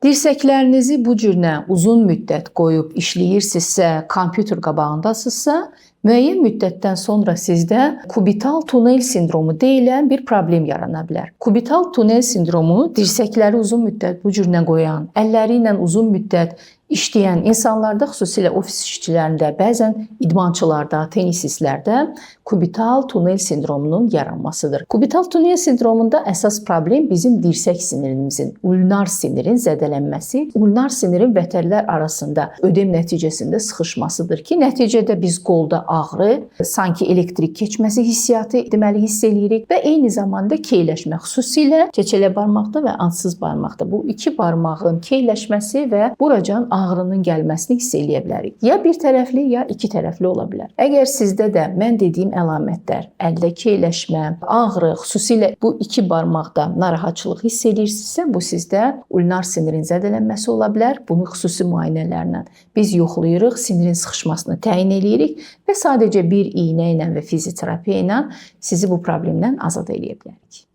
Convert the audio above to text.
Dirsəklərinizi bu cürlə uzun müddət qoyub işləyirsinizsə, kompüter qabağındasınızsa, müəyyən müddətdən sonra sizdə kubital tunel sindromu deyilən bir problem yarana bilər. Kubital tunel sindromu dirsəkləri uzun müddət bu cürlə qoyan, əlləri ilə uzun müddət işləyən insanlarda, xüsusilə ofis işçilərində, bəzən idmançılarda, tennisistlərdə kubital tunel sindromunun yaranmasıdır. Kubital tunel sindromunda əsas problem bizim dirsək sinirimizin, ulnar sinirin zədələnməsi, ulnar sinirin vətərlər arasında ödem nəticəsində sıxışmasıdır ki, nəticədə biz qolda ağrı, sanki elektrik keçməsi hissiyatı deməli hiss eləyirik və eyni zamanda keyləşmə, xüsusilə çeçələ barmaqda və ansız barmaqda bu iki barmağın keyləşməsi və buracan ağrının gəlməsini hiss eləyə bilərik. Ya bir tərəfli, ya iki tərəfli ola bilər. Əgər sizdə də mən dediyim əlamətlər, əldə keyləşmə, ağrı, xüsusilə bu iki barmaqda narahatçılıq hiss edirsinizsə, bu sizdə ulnar sinirin zədələnməsi ola bilər. Bunu xüsusi müayinələrlə biz yoxlayırıq, sinirin sıxışmasını təyin eləyirik və sadəcə bir iynə ilə və fizioterapiya ilə sizi bu problemdən azad edə bilərik.